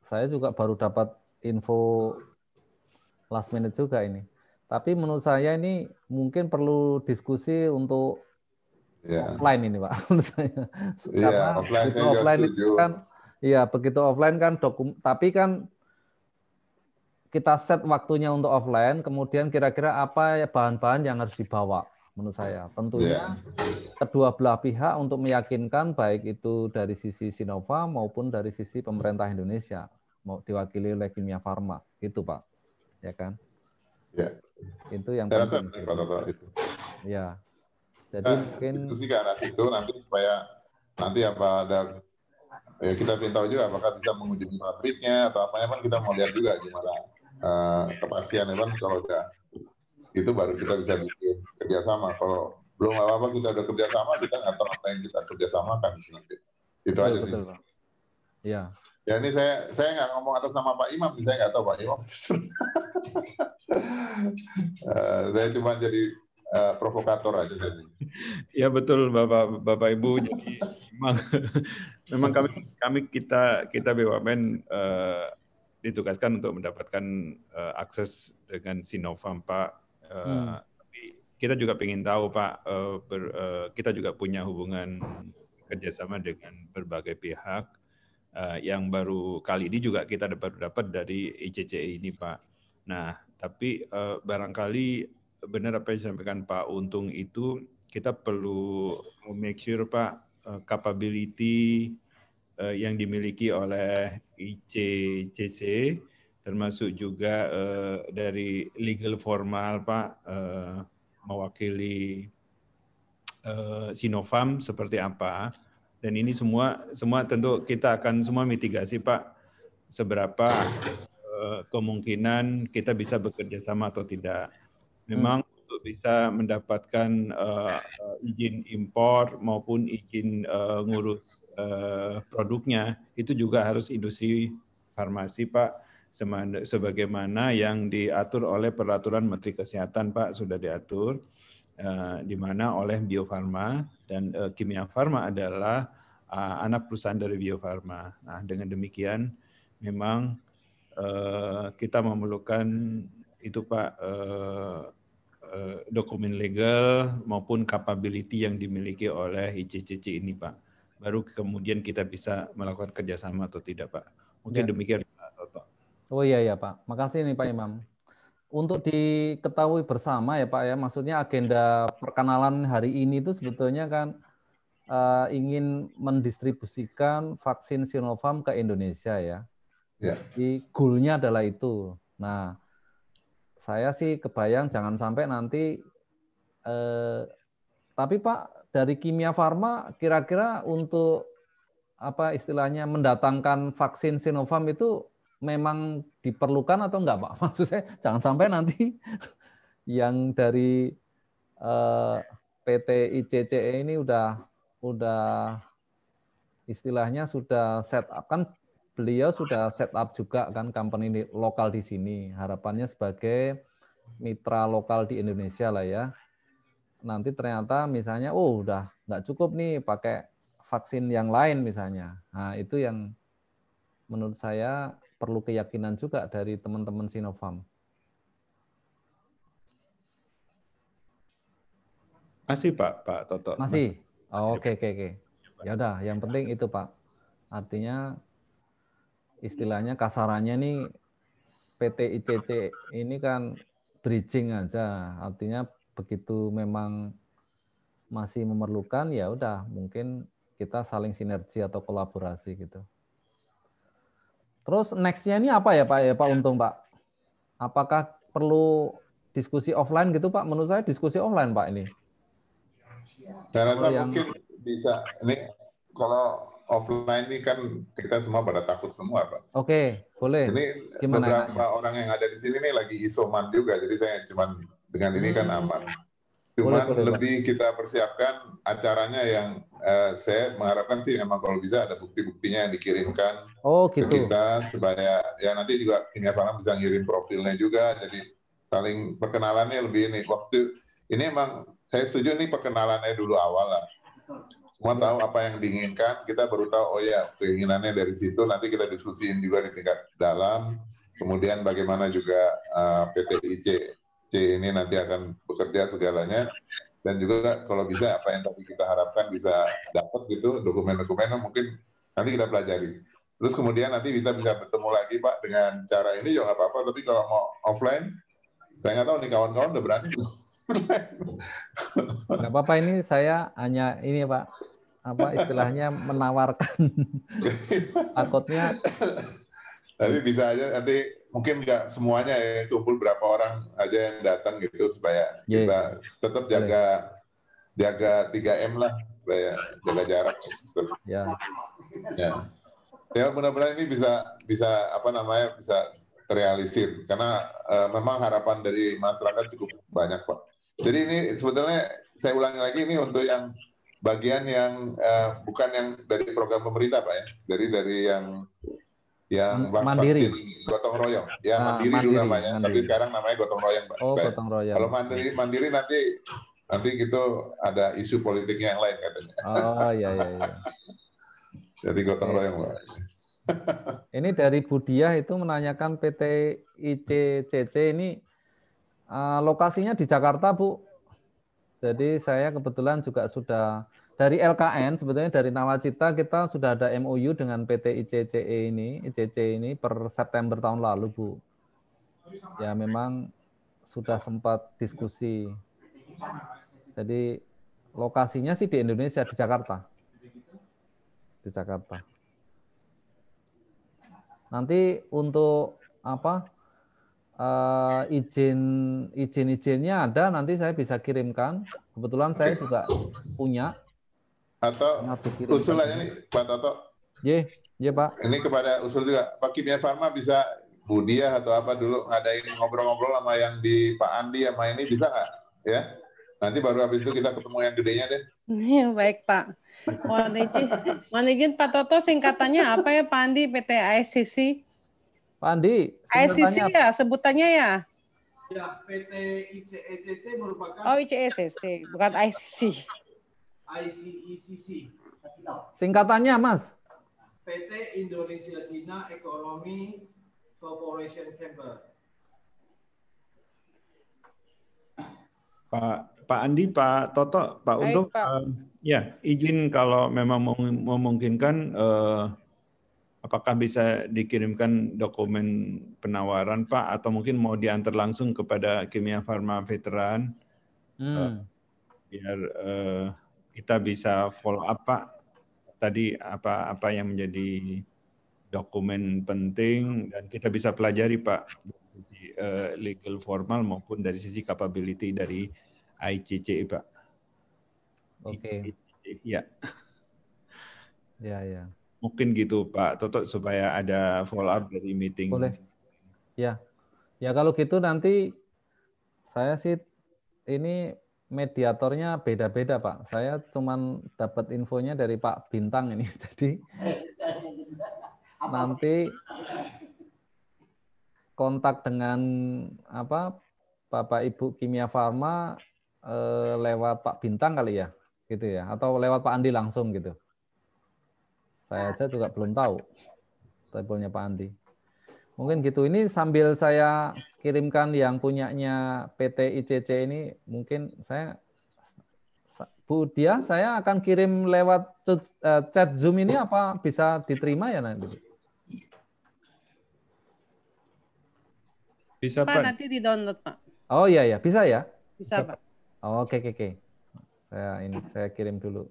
saya juga baru dapat info last minute juga ini. Tapi menurut saya ini mungkin perlu diskusi untuk offline ini Pak, menurut saya. Karena offline itu kan, ya begitu offline kan tapi kan kita set waktunya untuk offline, kemudian kira-kira apa ya bahan-bahan yang harus dibawa. Menurut saya tentunya kedua belah pihak untuk meyakinkan baik itu dari sisi Sinopharm maupun dari sisi pemerintah Indonesia mau diwakili oleh Kimia Farma itu Pak, ya kan? Ya. Itu yang saya penting. Rasa itu. Ya. Jadi mungkin diskusi ke arah situ nanti supaya nanti apa ada ya kita ingin tahu juga apakah bisa mengunjungi pabriknya atau apanya, kan kita mau lihat juga gimana kepastiannya kan. Kalau udah itu baru kita bisa bikin kerjasama. Kalau belum apa-apa kita udah kerjasama, kita nggak tahu apa yang kita kerjasamakan nanti. Itu betul, aja sih. Betul, ya. Ya ini saya nggak ngomong atas nama Pak Imam, saya nggak tahu Pak Imam. Saya cuma jadi provokator aja tadi. Ya betul Bapak Ibu. Jadi memang kita BUMN ditugaskan untuk mendapatkan akses dengan Sinopharm Pak. Kita juga ingin tahu Pak, kita juga punya hubungan kerjasama dengan berbagai pihak yang baru kali ini juga kita baru dapat dari ICC ini Pak. Nah, tapi barangkali benar apa yang disampaikan Pak Untung itu, kita perlu make sure Pak capability yang dimiliki oleh ICCC, termasuk juga dari legal formal Pak, mewakili Sinopharm seperti apa. Dan ini semua tentu kita akan semua mitigasi Pak, seberapa kemungkinan kita bisa bekerja sama atau tidak. Memang untuk bisa mendapatkan izin impor maupun izin ngurus produknya, itu juga harus industri farmasi Pak, sebagaimana yang diatur oleh Peraturan Menteri Kesehatan Pak, sudah diatur, di mana oleh Bio Farma, dan Kimia Farma adalah anak perusahaan dari Bio Farma. Nah, dengan demikian memang kita memerlukan itu Pak, dokumen legal maupun capability yang dimiliki oleh ICCC ini Pak. Baru kemudian kita bisa melakukan kerjasama atau tidak Pak. Mungkin demikian Pak Toto. Oh iya ya Pak, makasih nih Pak Imam. Untuk diketahui bersama ya Pak ya, maksudnya agenda perkenalan hari ini itu sebetulnya kan ingin mendistribusikan vaksin Sinopharm ke Indonesia ya. Jadi goal-nya adalah itu. Nah, saya sih kebayang jangan sampai nanti, tapi Pak dari Kimia Farma kira-kira untuk apa istilahnya mendatangkan vaksin Sinopharm itu memang diperlukan atau enggak Pak? Maksud saya jangan sampai nanti yang dari PT ICCE ini udah istilahnya sudah set up, kan beliau sudah set up juga kan company lokal di sini, harapannya sebagai mitra lokal di Indonesia lah ya. Nanti ternyata misalnya udah nggak cukup nih pakai vaksin yang lain misalnya. Nah itu yang menurut saya perlu keyakinan juga dari teman-teman Sinopharm. Masih Pak Toto. Masih? Oke. Ya udah, yang penting itu Pak. Artinya istilahnya kasarannya nih PT ICC ini kan bridging aja. Artinya begitu memang masih memerlukan ya udah mungkin kita saling sinergi atau kolaborasi gitu. Terus next-nya ini apa ya Pak Untung Pak? Apakah perlu diskusi offline gitu Pak? Menurut saya diskusi offline Pak ini. Saya rasa mungkin bisa. Ini kalau offline ini kan kita semua pada takut semua, Pak. Oke, boleh. Ini gimana beberapa orang yang ada di sini nih lagi isoman juga, jadi saya cuman dengan ini kan aman. Cuman boleh, lebih kita persiapkan acaranya yang saya mengharapkan sih memang kalau bisa ada bukti-buktinya yang dikirimkan ke kita supaya ya nanti juga Kimia Farma bisa ngirim profilnya juga, jadi saling perkenalannya lebih ini. Waktu ini emang saya setuju nih perkenalannya dulu awal lah. Semua tahu apa yang diinginkan, kita baru tahu oh ya keinginannya dari situ, nanti kita diskusiin juga di tingkat dalam. Kemudian bagaimana juga PT ICC ini nanti akan bekerja segalanya, dan juga kalau bisa apa yang tadi kita harapkan bisa dapat gitu dokumen-dokumennya mungkin nanti kita pelajari. Terus kemudian nanti kita bisa bertemu lagi Pak dengan cara ini juga nggak apa-apa, tapi kalau mau offline saya nggak tahu nih kawan-kawan udah berani. Nggak apa-apa, ini saya hanya ini Pak, apa istilahnya menawarkan. Takutnya. Tapi bisa aja nanti mungkin nggak semuanya ya, kumpul berapa orang aja yang datang gitu supaya kita tetap jaga 3M lah, supaya jaga jarak. Ya mudah-mudahan ini bisa apa namanya bisa terrealisir karena memang harapan dari masyarakat cukup banyak Pak. Jadi ini sebetulnya saya ulangi lagi ini untuk yang bagian yang bukan yang dari program pemerintah Pak ya, dari yang vaksin gotong royong, ya mandiri dulu namanya, tapi sekarang namanya gotong royong Pak. Oh, gotong royong. Kalau mandiri nanti gitu ada isu politiknya yang lain katanya. Oh iya. Jadi gotong royong Pak. Ini dari Budiah itu menanyakan PT ICCC ini lokasinya di Jakarta, Bu. Jadi saya kebetulan juga sudah dari LKN, sebetulnya dari Nawacita kita sudah ada MOU dengan PT ICC ini per September tahun lalu, Bu. Ya memang sudah sempat diskusi. Jadi lokasinya sih di Indonesia, di Jakarta. Di Jakarta. Nanti untuk apa izin-izinnya ada, nanti saya bisa kirimkan. Kebetulan saya juga punya. Atau usulannya nih Pak Toto. Iya Pak. Ini kepada usul juga Pak Kimia Farma bisa Budiah atau apa dulu ngadain ngobrol-ngobrol sama yang di Pak Andi sama ini bisa nggak? Ya. Nanti baru habis itu kita ketemu yang gedenya deh. Iya, baik Pak. Mohon izin Pak Toto, singkatannya apa ya Pak Andi PT ICC? Pak Andi, ICC ya sebutannya ya? Ya, PT ICECC merupakan ICECC, bukan ICC. ICECC. Singkatannya Mas? PT Indonesia China Economy Corporation Chamber. Pak Andi, Pak Toto, Pak Untung, ya izin kalau memang memungkinkan, apakah bisa dikirimkan dokumen penawaran Pak, atau mungkin mau diantar langsung kepada Kimia Farma Veteran, biar kita bisa follow up Pak. Tadi apa yang menjadi dokumen penting dan kita bisa pelajari Pak dari sisi legal formal maupun dari sisi capability dari ICC Pak. Oke. Ya. Ya. Mungkin gitu Pak Toto supaya ada follow up dari meeting. Boleh. Ya. Ya kalau gitu nanti saya sih ini mediatornya beda-beda Pak. Saya cuman dapat infonya dari Pak Bintang ini. Jadi nanti kontak dengan Bapak Ibu Kimia Farma lewat Pak Bintang kali ya, gitu ya, atau lewat Pak Andi langsung gitu. Saya aja juga belum tahu tabelnya Pak Andi. Mungkin gitu. Ini sambil saya kirimkan yang punyanya PT ICC ini, mungkin saya Bu Dia, saya akan kirim lewat chat Zoom ini, apa bisa diterima ya nanti? Bisa Pak, nanti di-download Pak. Oh iya, bisa ya? Bisa Pak. Oh, oke. Saya kirim dulu.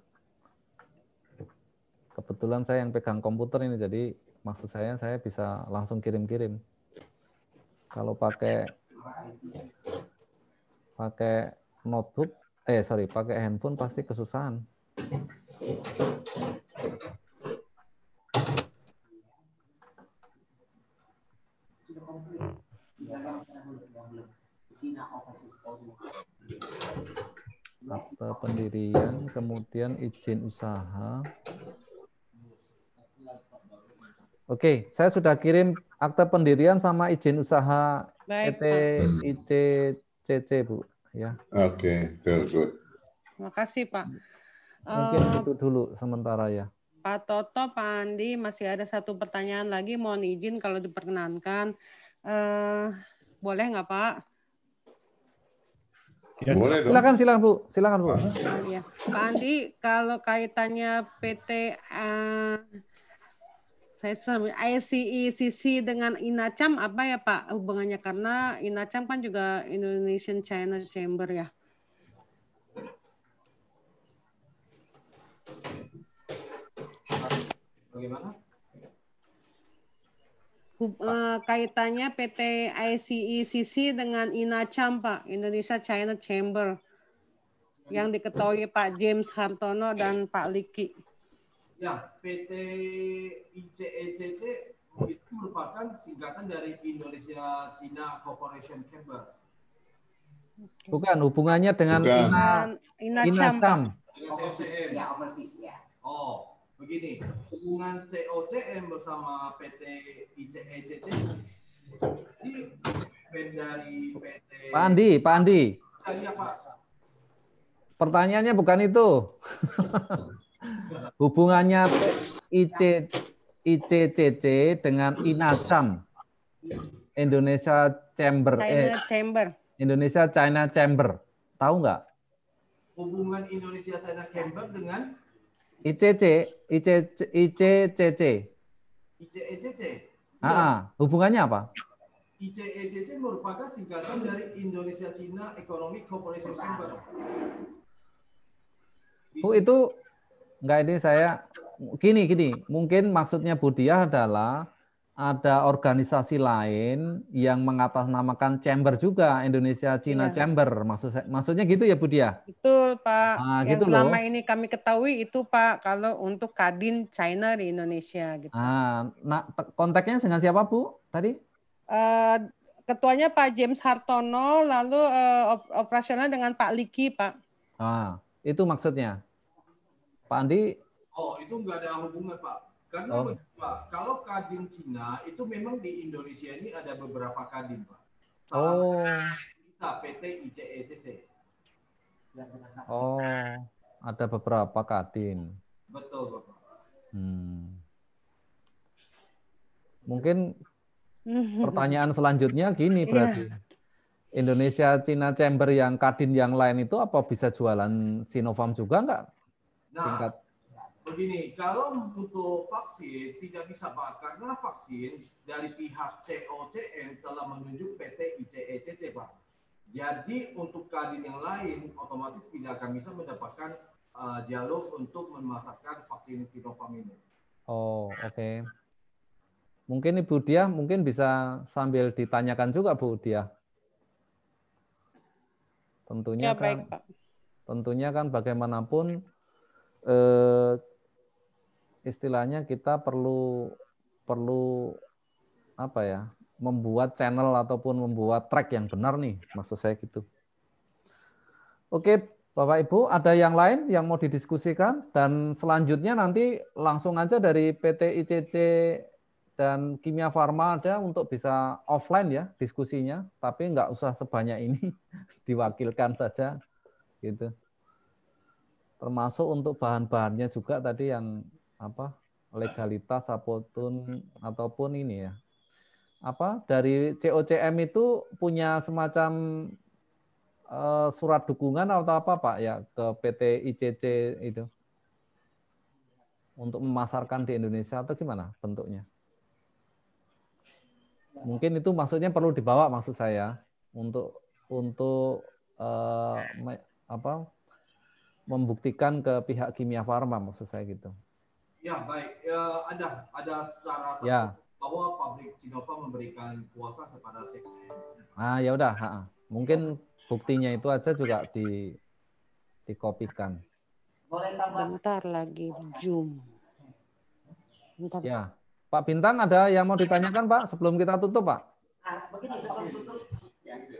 Kebetulan saya yang pegang komputer ini, jadi maksud saya bisa langsung kirim-kirim. Kalau pakai notebook, pakai handphone pasti kesusahan. Akte pendirian, kemudian izin usaha. Oke, saya sudah kirim akte pendirian sama izin usaha PT ICCC, Bu. Ya. Oke, good. Terima kasih, Pak. Mungkin itu dulu sementara ya. Pak Toto, Pak Andi, masih ada satu pertanyaan lagi. Mohon izin kalau diperkenankan. Boleh nggak, Pak? Ya, boleh dong. Silakan Bu. Ya. Pak Andi, kalau kaitannya PT ICECC dengan INACAM apa ya Pak hubungannya? Karena INACAM kan juga Indonesian China Chamber ya. Bagaimana? Kaitannya PT ICECC dengan INACAM Pak, Indonesia China Chamber, yang diketahui Pak James Hartono dan Pak Liki. Ya, PT ICECC itu merupakan singkatan dari Indonesia China Corporation Chamber. Bukan, hubungannya dengan INACAM. COCM. Oh, begini. Hubungan COCM bersama PT ICECC ini dari PT... Pak Andi. Iya, Pak. Pertanyaannya bukan itu. Hubungannya ICCC dengan INACAM, Indonesia Chamber. Indonesia China Chamber. Tahu nggak? Hubungan Indonesia China Chamber dengan ICCC. Hubungannya apa? ICECC merupakan singkatan dari Indonesia China Economic Corporation Chamber. Itu enggak, ini saya gini. Mungkin maksudnya Budiah adalah ada organisasi lain yang mengatasnamakan chamber juga, Indonesia China Iya. Chamber. Maksudnya gitu ya, Bu Dia? Betul, Pak. Ah, Yang gitu selama loh. ini kami ketahui itu, Pak, kalau untuk Kadin China di Indonesia gitu. Ah, nah, kontaknya dengan siapa, Bu? Tadi? Ketuanya Pak James Hartono, lalu operasional dengan Pak Liki, Pak. Ah, itu maksudnya. Pak Andi? Oh, itu nggak ada hubungan, Pak. Karena Pak, kalau Kadin Cina itu memang di Indonesia ini ada beberapa Kadin, Pak. Salah satu kita PT ICECC. Oh, ada beberapa Kadin. Betul, Bapak. Mungkin pertanyaan selanjutnya gini berarti. Indonesia China Chamber yang Kadin yang lain itu apa bisa jualan Sinovac juga enggak? Nah, begini, kalau untuk vaksin tidak bisa, Pak, karena vaksin dari pihak COCM telah menunjuk PT ICECC, Pak. Jadi untuk Kadin yang lain otomatis tidak akan bisa mendapatkan jalur untuk memasarkan vaksin Sinovac ini. Oh, oke. Mungkin Ibu Diah mungkin bisa sambil ditanyakan juga, Bu Diah. Tentunya ya, baik, Pak. Tentunya kan bagaimanapun istilahnya kita perlu apa ya, membuat channel ataupun membuat track yang benar nih, maksud saya gitu. Oke, Bapak Ibu, ada yang lain yang mau didiskusikan? Dan selanjutnya nanti langsung aja dari PT ICC dan Kimia Farma ada untuk bisa offline ya diskusinya, tapi nggak usah sebanyak ini, diwakilkan saja gitu. Termasuk untuk bahan-bahannya juga tadi yang apa legalitas ataupun ini ya. Apa dari COCM itu punya semacam surat dukungan atau apa Pak ya ke PT ICC itu untuk memasarkan di Indonesia atau gimana bentuknya? Mungkin itu maksudnya perlu dibawa maksud saya untuk membuktikan ke pihak Kimia Farma maksud saya gitu. Ya baik, ada secara bahwa pabrik Sinovac memberikan kuasa kepada COCM. Ah ya udah, mungkin buktinya itu aja juga dikopikan. Bentar lagi Zoom. Bentar. Ya. Pak Bintang ada yang mau ditanyakan Pak sebelum kita tutup Pak? Begini sebelum tutup, begini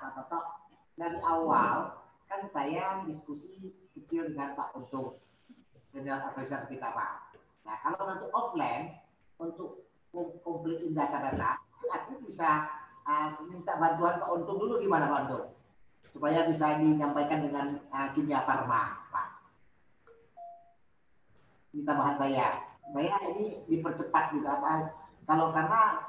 Pak Toto, dari awal kan saya diskusi kecil dengan Pak Untung, General Advisor kita Pak. Nah kalau nanti offline untuk komplitin data-data, aku bisa minta bantuan Pak Untung dulu gimana Pak Untung? Supaya bisa dinyampaikan dengan Kimia Farma, Pak. Ini tambahan saya. Supaya ini dipercepat gitu apa? Kalau karena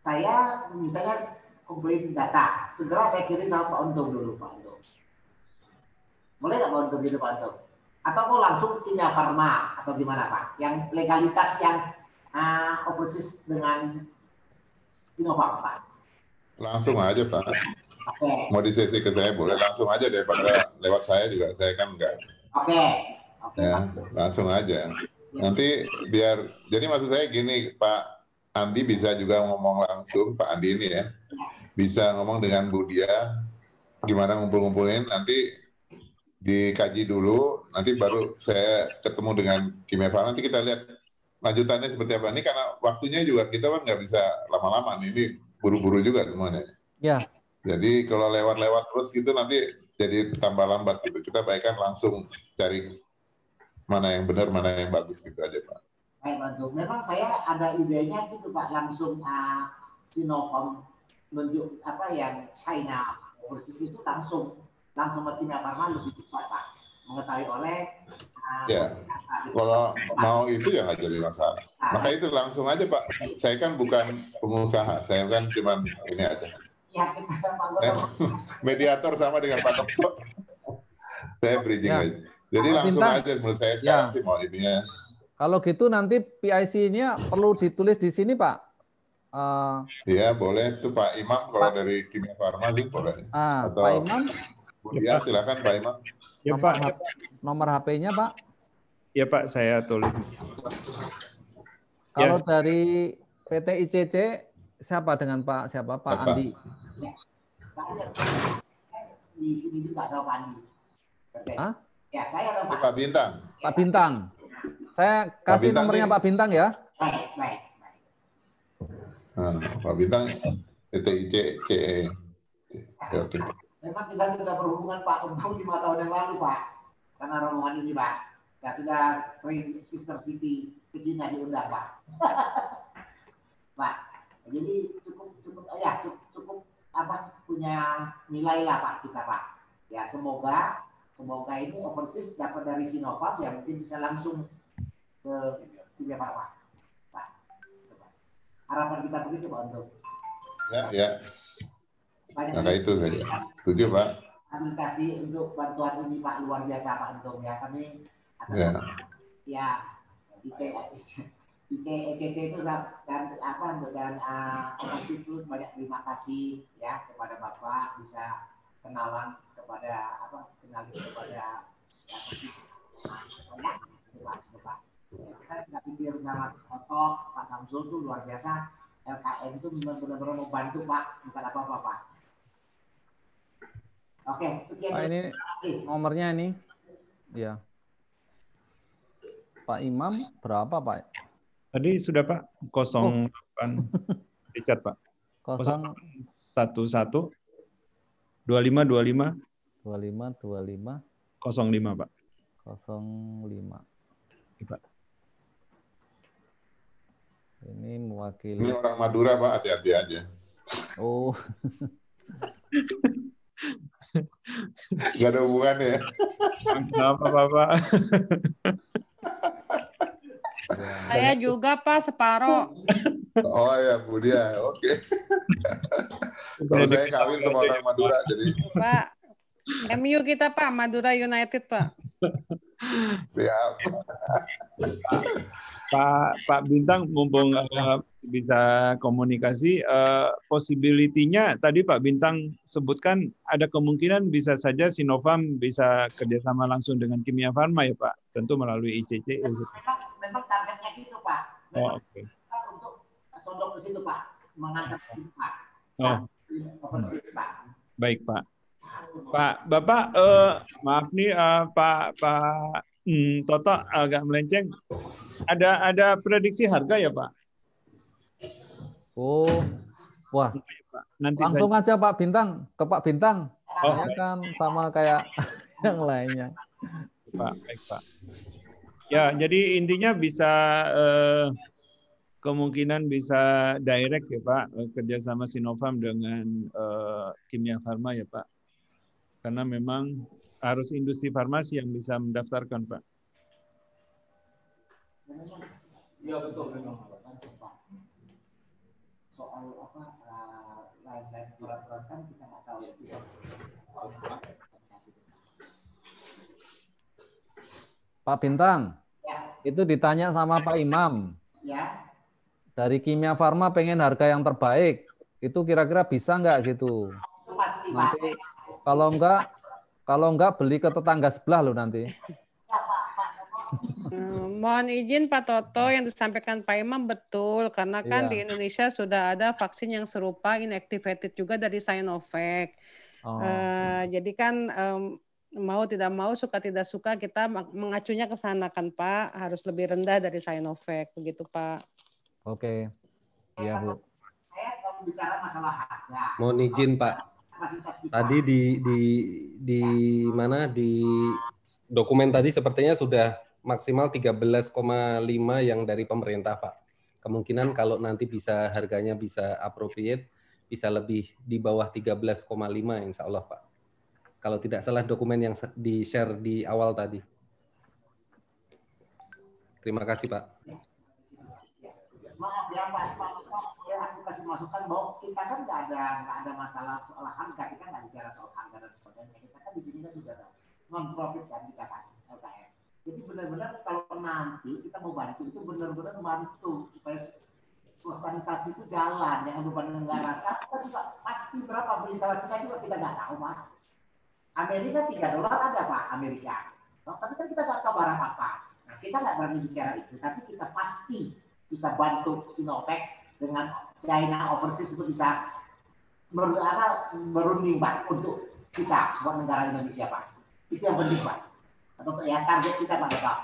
saya misalnya komplain data, segera saya kirim sama Pak Untung dulu Pak Untung. Boleh nggak Pak Untung gitu Pak Untung? Atau mau langsung Kimia Farma atau gimana Pak? Yang legalitas yang overseas dengan Sinovac Pak. Langsung aja Pak. Mau di sesi ke saya boleh langsung aja daripada lewat saya juga saya kan enggak. Ya, langsung aja. Nanti biar jadi maksud saya gini Pak Andi bisa juga ngomong langsung Pak Andi ini ya. Bisa ngomong dengan Bu Dia gimana ngumpul-ngumpulin nanti dikaji dulu nanti baru saya ketemu dengan Kimia Farma nanti kita lihat lanjutannya seperti apa. Ini karena waktunya juga kita kan nggak bisa lama-lama nih ini buru-buru juga semuanya. Ya. Jadi kalau lewat-lewat terus gitu nanti jadi tambah lambat gitu. Kita baikkan langsung cari mana yang benar, mana yang bagus gitu aja Pak. Baik Pak. Memang saya ada idenya gitu Pak, langsung Sinovac menunjuk apa yang China overseas itu langsung ke Kimia Farma lebih cepat Pak. Mengetahui oleh ya. Kalau mau itu ya nggak jadi masalah. Maka itu langsung aja Pak. Saya kan bukan pengusaha, saya kan cuma ini aja. Ya, mediator sama dengan Pak Toto. Saya bridging aja. Jadi langsung aja menurut saya sekarang sih mau ininya. Kalau gitu nanti PIC-nya perlu ditulis di sini Pak. Iya, boleh tuh Pak Imam kalau dari Kimia Farma sih boleh. Atau Pak Imam, ya, silakan Pak Imam. Ya Pak. Nomor HP-nya Pak? Ya Pak, saya tulis. Kalau Ya. dari PT ICC siapa dengan Pak siapa? Pak Andi. Di sini juga tahu Pak Andi. Hah? Ya, saya tahu Pak. Pak Bintang. Pak Bintang. Saya kasih Bintang nomornya nih. Pak Bintang ya. Baik. Nah, Pak Bintang PT ICCE. Oke. Memang kita sudah berhubungan Pak untuk 5 tahun yang lalu Pak. Karena rombongan ini Pak. Ya sudah sering Sister City ke Cina diundang Pak. Pak. Jadi cukup punya nilai lah Pak kita Pak. Ya semoga ini overseas dapat dari Sinovac yang mungkin bisa langsung ke Kimia Farma. Pak. Harapan kita begitu Pak untuk. Ya. Nah, itu saja. Setuju Pak. Fasilitasi untuk bantuan ini Pak luar biasa Pak Antung ya. Kami ICECC itu dan overseas itu banyak terima kasih ya kepada Bapak bisa kenalin kepada kita pikir sama Pak Samsul itu luar biasa. LKM itu benar-benar membantu Pak, bukan apa-apa Pak. Oke, sekian. Pak, ini nomornya ini. Ya. Pak Imam berapa Pak? Tadi sudah Pak, 08 dicat Pak. 011 25 05 Pak. 05. Pak. Ini mewakili. Ini orang Madura Pak, hati-hati aja. Oh. Gak ada hubungannya ya. Kenapa Bapak? Saya juga Pak separoh. Oh ya, Bu Dia. Oke. Kalau saya kawin sama orang Madura, jadi. Pak, MU kita Pak, Madura United Pak. Siap. Pak Bintang, mumpung bisa komunikasi, possibility-nya tadi Pak Bintang sebutkan ada kemungkinan bisa saja Sinovac bisa kerjasama langsung dengan Kimia Farma ya Pak, tentu melalui ICC. Memang targetnya gitu Pak. Memang oke. Untuk sondok ke situ Pak, mengangkat ke situ Pak. Pak. Baik Pak. Bapak, maaf nih Pak Toto agak melenceng. Ada prediksi harga ya Pak? Oh, wah. Nanti langsung aja Pak Bintang, ke Pak Bintang. Oh. Kan sama kayak yang lainnya. Pak, baik Pak. Ya, jadi intinya bisa kemungkinan bisa direct ya Pak, kerjasama Sinovac dengan Kimia Farma ya Pak. Karena memang harus industri farmasi yang bisa mendaftarkan Pak. Iya betul memang. Soal lain-lain peraturan kan kita nggak tahu itu. Pak Bintang, Ya. itu ditanya sama Pak Imam. Ya. Dari Kimia Farma pengen harga yang terbaik. Itu kira-kira bisa nggak gitu? Itu pasti nanti, Pak. kalau enggak beli ke tetangga sebelah loh nanti. Mohon izin Pak Toto, yang disampaikan Pak Imam betul, karena kan di Indonesia sudah ada vaksin yang serupa inactivated juga dari Sinovac. Jadi kan mau tidak mau, suka tidak suka, kita mengacunya ke sana kan Pak, harus lebih rendah dari Sinovac, begitu Pak. Oke. Iya Bu. Saya kalau bicara masalah harga. Mohon izin Pak. Tadi di mana di dokumen tadi sepertinya sudah maksimal 13,5 yang dari pemerintah Pak. Kemungkinan kalau nanti bisa harganya bisa appropriate, bisa lebih di bawah 13,5 insya Allah Pak. Kalau tidak salah dokumen yang di-share di awal tadi. Terima kasih Pak. Maaf ya Pak, aku kasih masukan bahwa kita kan nggak ada masalah soal harga, kita nggak bicara soal harga dan sebagainya. Kita kan di sini kan sudah non-profit kan kita kan LKM. Jadi benar-benar kalau nanti kita mau bantu itu benar-benar bantu swastanisasi itu jalan, jangan beban negara. Sekarang kita juga pasti berapa beli pesawat Cina juga kita nggak tahu, Pak. Amerika $3 ada, Pak, Amerika. Tapi kan kita nggak tahu barang apa. Nah, kita nggak berani bicara itu, tapi kita pasti bisa bantu Sinovac dengan China Overseas itu bisa berunding, Pak, untuk kita buat negara Indonesia, Pak. Itu yang penting, Pak. Atau ya target kita, Pak.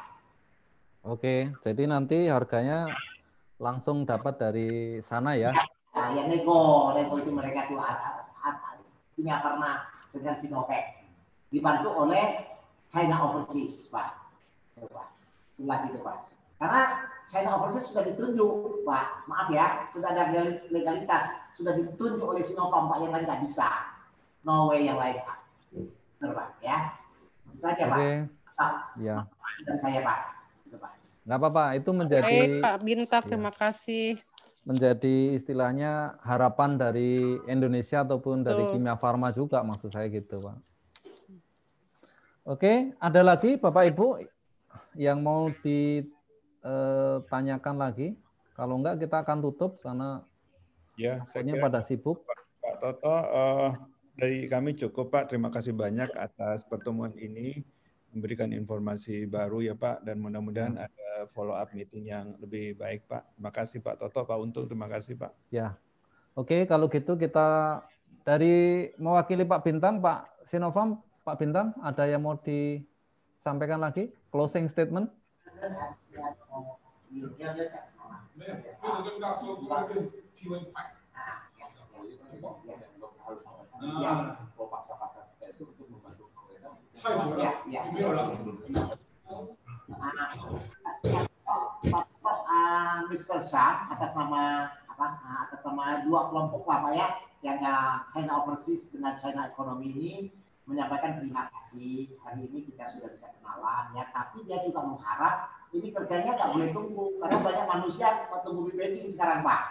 Oke, jadi nanti harganya langsung dapat dari sana ya? Nah, ya nego itu mereka tuh Kimia Farma dengan Sinovac dibantu oleh China Overseas, Pak. Jelas itu, Pak. Karena China Overseas sudah ditunjuk, Pak. Maaf ya, sudah ada legalitas, sudah ditunjuk oleh Sinovac, Pak. Yang lain nggak bisa. No way yang lain, Pak. Benar, Pak. Ya. Itu aja, Pak. Ya. Dari saya, Pak. Itu, Pak. Nggak apa-apa, itu menjadi... Baik, Pak Bintang, terima kasih. Menjadi istilahnya harapan dari Indonesia ataupun dari Kimia Farma juga, maksud saya gitu, Pak. Oke, ada lagi Bapak Ibu yang mau ditanyakan lagi? Kalau enggak kita akan tutup karena ya, saya kira pada sibuk. Pak Toto, dari kami cukup, Pak. Terima kasih banyak atas pertemuan ini, memberikan informasi baru ya, Pak, dan mudah-mudahan ada follow up meeting yang lebih baik, Pak. Terima kasih Pak Toto, Pak Untung, terima kasih, Pak. Ya. Oke, kalau gitu kita dari mewakili Pak Bintang, Pak Sinovac, Pak Bintang, ada yang mau disampaikan lagi? Closing statement? Mr. Shah atas nama dua kelompok Pak ya, yang China Overseas dengan China Economy ini menyampaikan terima kasih. Hari ini kita sudah bisa kenalan ya, tapi dia juga mengharap ini kerjanya nggak boleh tunggu karena banyak manusia tumbuh di Beijing sekarang, Pak.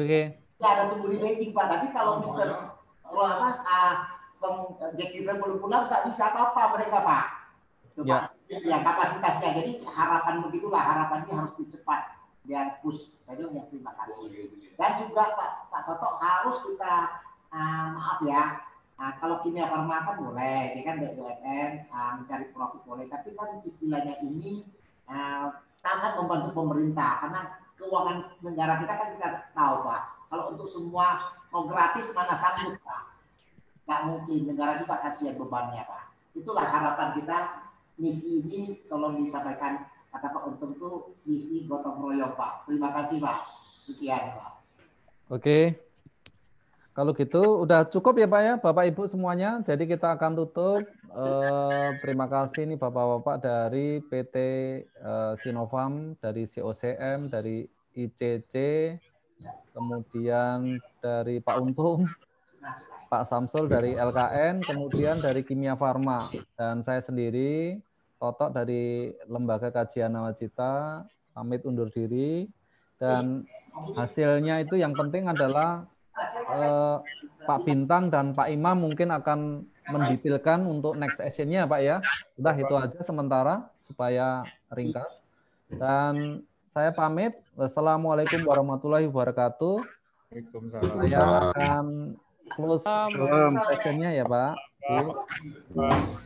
Oke. Ya ada tumbuh di Beijing, Pak, tapi kalau Jackie Fan belum pulang nggak bisa apa-apa mereka, Pak. Itu, ya. Pak. Ya kapasitasnya. Jadi harapan begitulah, harapan ini harus dicepat biar push. Saya bilang ya terima kasih. Dan juga Pak Toto harus kita maaf ya. Kalau Kimia Farma kan boleh, dia kan BUMN mencari profit boleh, tapi kan istilahnya ini sangat membantu pemerintah karena keuangan negara kita kan kita tahu, Pak. Kalau untuk semua mau gratis mana sanggup, Pak. Nggak mungkin, negara juga kasihan bebannya, Pak. Itulah harapan kita. Misi ini tolong disampaikan, kata Pak Untung itu misi gotong royong, Pak. Terima kasih, Pak. Sekian, Pak. Oke. Kalau gitu udah cukup ya Pak ya, Bapak Ibu semuanya. Jadi kita akan tutup. Terima kasih nih Bapak-Bapak dari PT Sinovac, dari COCM, dari ICC, kemudian dari Pak Untung, Pak Samsul dari LKN, kemudian dari Kimia Farma, dan saya sendiri, Toto dari Lembaga Kajian Nawacita, pamit undur diri. Dan hasilnya itu yang penting adalah Pak Bintang dan Pak Imam mungkin akan mendetailkan untuk next session-nya Pak ya. Udah itu aja sementara supaya ringkas. Dan saya pamit. Wassalamualaikum warahmatullahi wabarakatuh. Waalaikumsalam. Saya akan close session-nya ya Pak.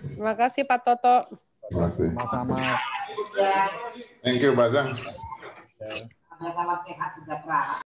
Terima kasih Pak Toto. Terima kasih. Sama-sama. Thank you, Bazang. Salam sehat sejahtera.